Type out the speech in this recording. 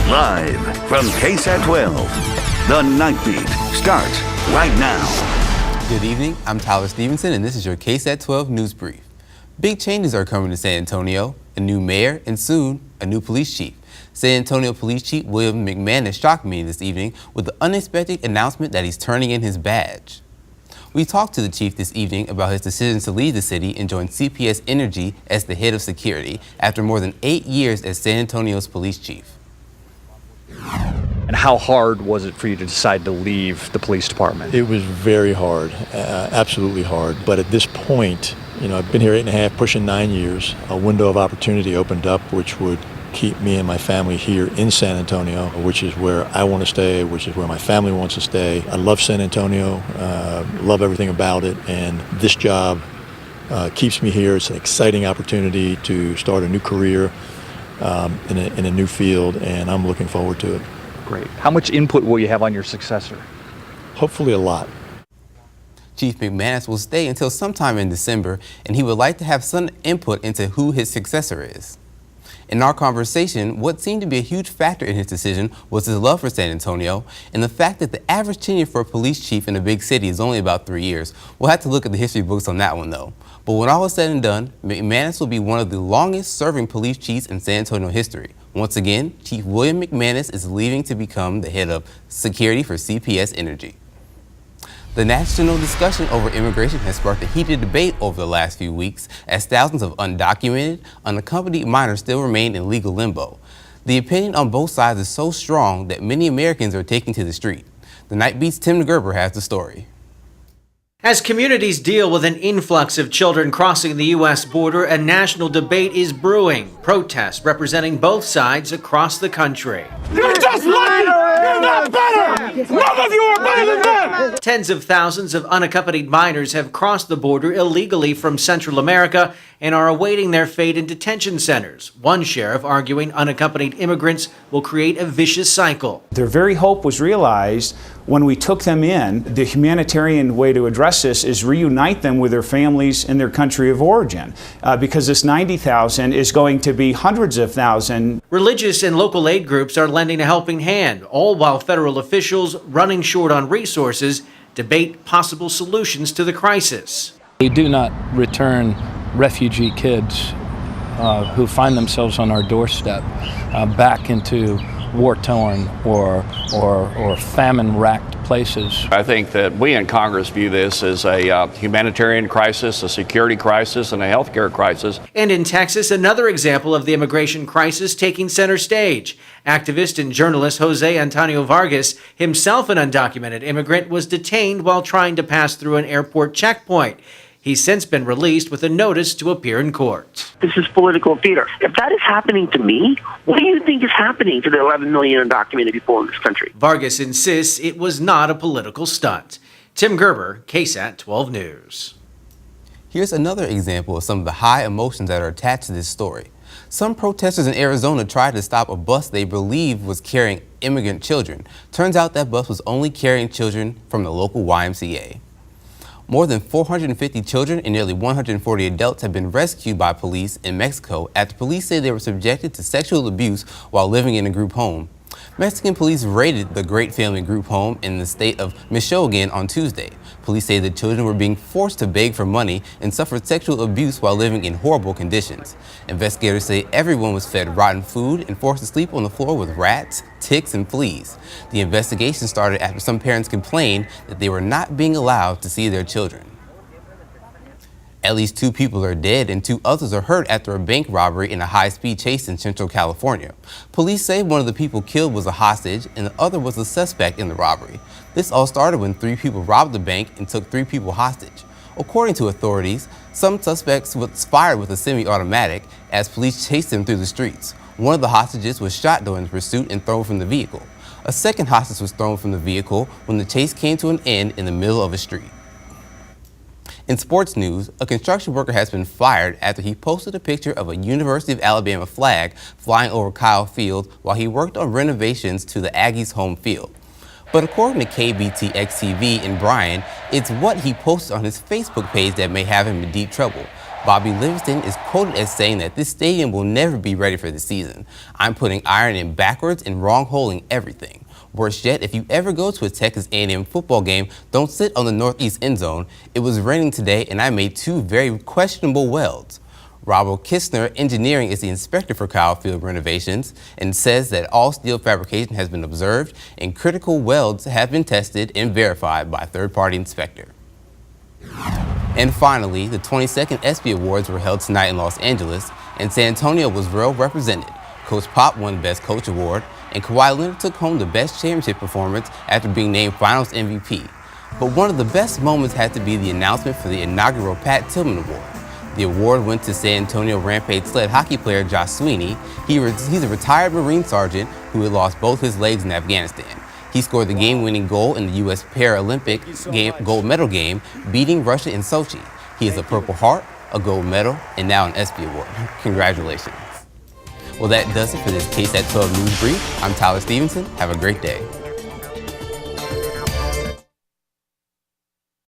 Live from KSAT 12, the Night Beat starts right now. Good evening, I'm Tyler Stevenson, and this is your KSAT 12 News Brief. Big changes are coming to San Antonio, a new mayor, and soon, a new police chief. San Antonio Police Chief William McManus shocked me this evening with the unexpected announcement that he's turning in his badge. We talked to the chief this evening about his decision to leave the city and join CPS Energy as the head of security after more than 8 years as San Antonio's police chief. And how hard was it for you to decide to leave the police department? It was very hard, absolutely hard. But at this point, I've been here 8.5, pushing 9 years. A window of opportunity opened up, which would keep me and my family here in San Antonio, which is where I want to stay, which is where my family wants to stay. I love San Antonio, love everything about it, and this job keeps me here. It's an exciting opportunity to start a new career in a new field, and I'm looking forward to it. Great. How much input will you have on your successor? Hopefully a lot. Chief McManus will stay until sometime in December, and he would like to have some input into who his successor is. In our conversation, what seemed to be a huge factor in his decision was his love for San Antonio and the fact that the average tenure for a police chief in a big city is only about 3 years. We'll have to look at the history books on that one, though. But when all is said and done, McManus will be one of the longest-serving police chiefs in San Antonio history. Once again, Chief William McManus is leaving to become the head of security for CPS Energy. The national discussion over immigration has sparked a heated debate over the last few weeks as thousands of undocumented, unaccompanied minors still remain in legal limbo. The opinion on both sides is so strong that many Americans are taking to the street. The Night Beat's Tim Gerber has the story. As communities deal with an influx of children crossing the U.S. border, a national debate is brewing. Protests representing both sides across the country. You're just lucky! You're not better! None of you are better than them! Tens of thousands of unaccompanied minors have crossed the border illegally from Central America and are awaiting their fate in detention centers. One sheriff arguing unaccompanied immigrants will create a vicious cycle. Their very hope was realized when we took them in. The humanitarian way to address this is reunite them with their families in their country of origin, because this 90,000 is going to be hundreds of thousands. Religious and local aid groups are lending a helping hand, all while federal officials, running short on resources, debate possible solutions to the crisis. We do not return refugee kids who find themselves on our doorstep back into war-torn or famine-racked places. I think that we in Congress view this as a humanitarian crisis, a security crisis, and a healthcare crisis. And in Texas, another example of the immigration crisis taking center stage. Activist and journalist Jose Antonio Vargas, himself an undocumented immigrant, was detained while trying to pass through an airport checkpoint. He's since been released with a notice to appear in court. This is political theater. If that is happening to me, what do you think is happening to the 11 million undocumented people in this country? Vargas insists it was not a political stunt. Tim Gerber, KSAT 12 News. Here's another example of some of the high emotions that are attached to this story. Some protesters in Arizona tried to stop a bus they believed was carrying immigrant children. Turns out that bus was only carrying children from the local YMCA. More than 450 children and nearly 140 adults have been rescued by police in Mexico after police say they were subjected to sexual abuse while living in a group home. Mexican police raided the Great Family Group home in the state of Michoacan on Tuesday. Police say the children were being forced to beg for money and suffered sexual abuse while living in horrible conditions. Investigators say everyone was fed rotten food and forced to sleep on the floor with rats, ticks, and fleas. The investigation started after some parents complained that they were not being allowed to see their children. At least 2 people are dead and 2 others are hurt after a bank robbery in a high-speed chase in Central California. Police say one of the people killed was a hostage and the other was a suspect in the robbery. This all started when 3 people robbed the bank and took 3 people hostage. According to authorities, some suspects was fired with a semi-automatic as police chased them through the streets. One of the hostages was shot during the pursuit and thrown from the vehicle. A second hostage was thrown from the vehicle when the chase came to an end in the middle of a street. In sports news, a construction worker has been fired after he posted a picture of a University of Alabama flag flying over Kyle Field while he worked on renovations to the Aggies' home field. But according to KBTX-TV in Bryan, it's what he posted on his Facebook page that may have him in deep trouble. Bobby Livingston is quoted as saying that this stadium will never be ready for the season. I'm putting iron in backwards and wrong holing everything. Worse yet, if you ever go to a Texas A&M football game, don't sit on the northeast end zone. It was raining today and I made 2 very questionable welds. Robert Kistner Engineering is the inspector for Kyle Field renovations and says that all steel fabrication has been observed and critical welds have been tested and verified by a third-party inspector. And finally, the 22nd ESPY Awards were held tonight in Los Angeles, and San Antonio was well represented. Coach Pop won Best Coach Award, and Kawhi Leonard took home the Best Championship Performance after being named Finals MVP. But one of the best moments had to be the announcement for the inaugural Pat Tillman Award. The award went to San Antonio Rampage sled hockey player Josh Sweeney. He's a retired Marine sergeant who had lost both his legs in Afghanistan. He scored the game-winning goal in the U.S. Paralympic gold medal game, beating Russia in Sochi. He has a Purple Heart, a gold medal, and now an ESPY Award. Congratulations. Well, that does it for this KSAT 12 News Brief. I'm Tyler Stevenson. Have a great day.